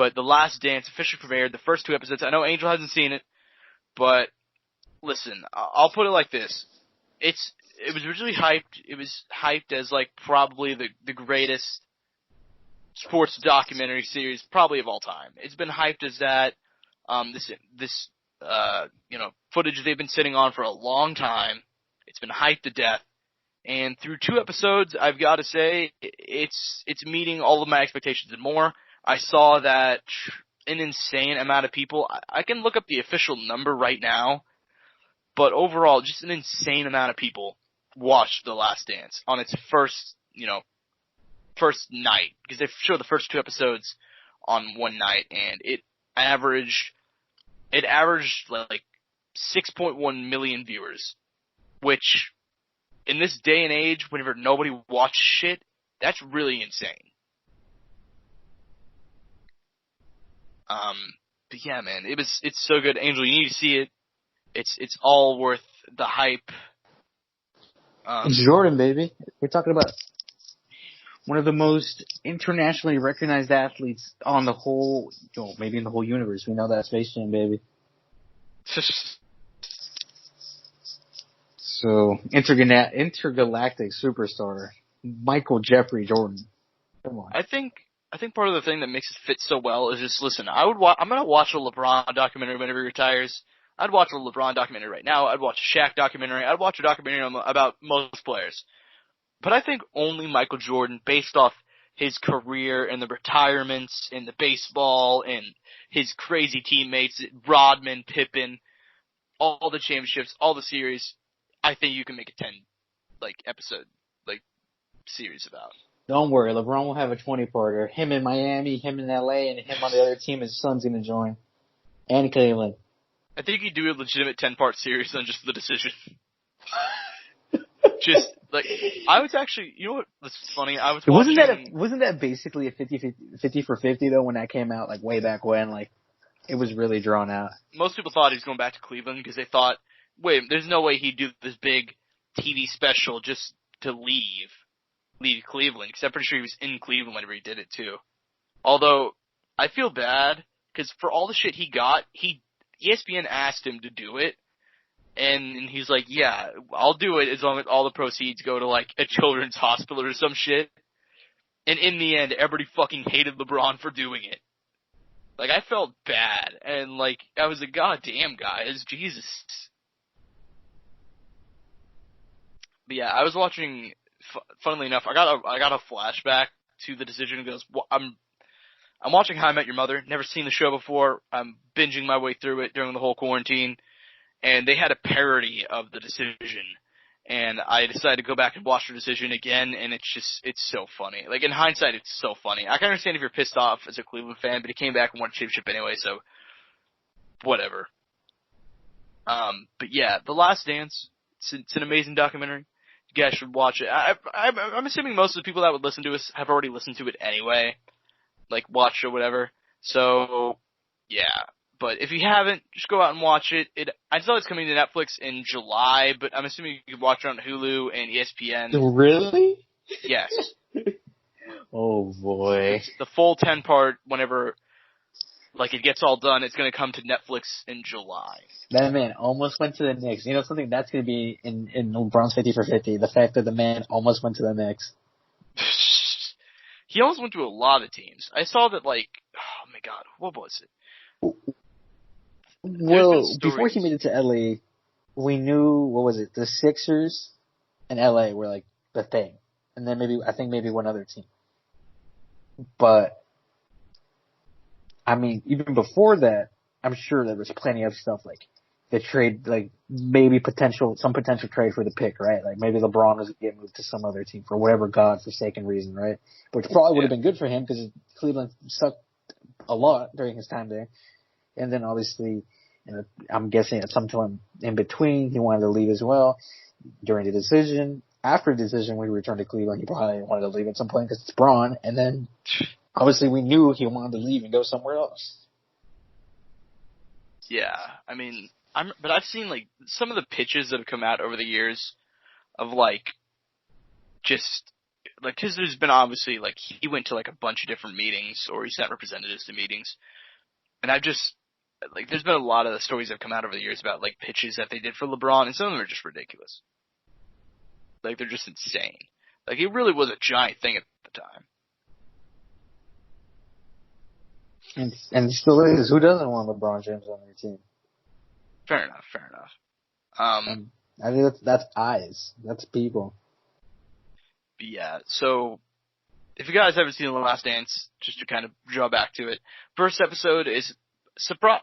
But The Last Dance officially premiered, the first 2 episodes. I know Angel hasn't seen it, but listen, I'll put it like this. It was originally hyped. It was hyped as like probably the greatest sports documentary series probably of all time. It's been hyped as that. This footage they've been sitting on for a long time. It's been hyped to death. And through 2 episodes, I've got to say, it's meeting all of my expectations and more. I saw that an insane amount of people, I can look up the official number right now, but overall, just an insane amount of people watched The Last Dance on its first night, because they showed the first 2 episodes on one night, and it averaged like 6.1 million viewers, which in this day and age, whenever nobody watches shit, that's really insane. But yeah, man, it's so good. Angel, you need to see it. It's all worth the hype. It's Jordan, baby. We're talking about one of the most internationally recognized athletes on the whole, maybe in the whole universe. We know that Space Jam, baby. So, intergalactic superstar, Michael Jeffrey Jordan. Come on. I think part of the thing that makes it fit so well is just, listen, I'm gonna watch a LeBron documentary whenever he retires. I'd watch a LeBron documentary right now. I'd watch a Shaq documentary. I'd watch a documentary about most players. But I think only Michael Jordan, based off his career and the retirements and the baseball and his crazy teammates, Rodman, Pippen, all the championships, all the series, I think you can make a 10 episode series about. Don't worry, LeBron will have a 20-parter. Him in Miami, him in LA, and him on the other team. His son's gonna join, and Cleveland. I think you could do a legitimate 10-part series on just the decision. Just I was actually, you know what? This is funny. I was watching. Wasn't that basically a 50 for 50 though when that came out way back when? It was really drawn out. Most people thought he was going back to Cleveland because they thought, wait, there's no way he'd do this big TV special just to leave Cleveland. Because I'm pretty sure he was in Cleveland whenever he did it too. Although I feel bad because for all the shit he got, ESPN asked him to do it. And he's like, yeah, I'll do it as long as all the proceeds go to a children's hospital or some shit. And in the end, everybody fucking hated LeBron for doing it. I felt bad. And I was like, goddamn guys, Jesus. But yeah, I was watching, funnily enough, I got a flashback to the decision. It goes, I'm watching How I Met Your Mother. Never seen the show before. I'm binging my way through it during the whole quarantine. And they had a parody of the decision. And I decided to go back and watch the decision again, and it's so funny. In hindsight, it's so funny. I can understand if you're pissed off as a Cleveland fan, but he came back and won a championship anyway, so whatever. But yeah, The Last Dance, it's an amazing documentary. You guys should watch it. I'm assuming most of the people that would listen to us have already listened to it anyway, watched or whatever. So, yeah. But if you haven't, just go out and watch it. I saw it's coming to Netflix in July, but I'm assuming you can watch it on Hulu and ESPN. Really? Yes. Oh boy. The full 10-part, whenever it gets all done, it's going to come to Netflix in July. That man almost went to the Knicks. You know something that's going to be in LeBron's 50 for 50. The fact that the man almost went to the Knicks. He almost went to a lot of teams. I saw that oh my god, what was it? Well, before he made it to LA, we knew, the Sixers and LA were the thing. And then maybe one other team. But, I mean, even before that, I'm sure there was plenty of stuff the trade, maybe some potential trade for the pick, right? Maybe LeBron was going to get moved to some other team for whatever godforsaken reason, right? Which probably would have been good for him because Cleveland sucked a lot during his time there. And then obviously, I'm guessing at some time in between, he wanted to leave as well during the decision. After the decision, when he returned to Cleveland, he probably wanted to leave at some point because it's Braun. And then, obviously, we knew he wanted to leave and go somewhere else. Yeah, I mean, but I've seen some of the pitches that have come out over the years of just like, cause there's been obviously, like, he went to, like, a bunch of different meetings, or he sent representatives to meetings, and I've just, like, there's been a lot of stories that have come out over the years about, like, pitches that they did for LeBron, and some of them are just ridiculous. Like, they're just insane. Like, it really was a giant thing at the time. And it still is. Who doesn't want LeBron James on their team? Fair enough. I think that's eyes. That's people. But yeah, so if you guys haven't seen The Last Dance, just to kind of draw back to it, first episode is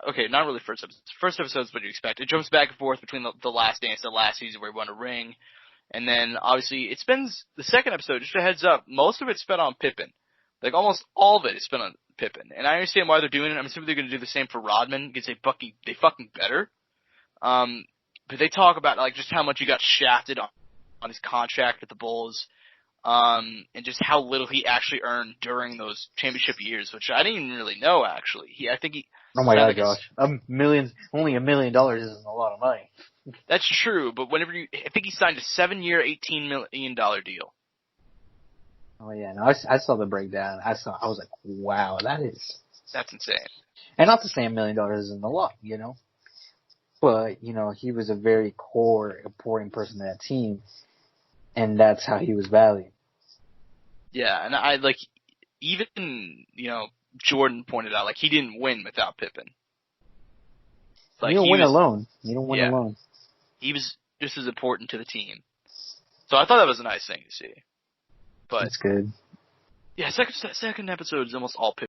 okay, not really first episode. First episode is what you expect. It jumps back and forth between the Last Dance and the last season where he won a ring, and then obviously it spends the second episode. Just a heads up, most of it's spent on Pippen. Like almost all of it is spent on Pippen, and I understand why they're doing it. I'm assuming they're going to do the same for Rodman because they fucking better. But they talk about like just how much he got shafted on his contract with the Bulls. And just how little he actually earned during those championship years, which I didn't even really know, actually. Oh my God, Josh. Only $1 million isn't a lot of money. That's true, but I think he signed a 7-year, $18 million deal. Oh yeah, no, I saw the breakdown. I was like, wow, that's insane. And not to say $1 million isn't a lot, you know, but, you know, he was a very important person in that team, and that's how he was valued. Yeah, and I like, even, you know, Jordan pointed out, like, he didn't win without Pippen. Like, you don't win alone. You don't win alone. He was just as important to the team. So I thought that was a nice thing to see. But that's good. Yeah, second episode is almost all Pippen.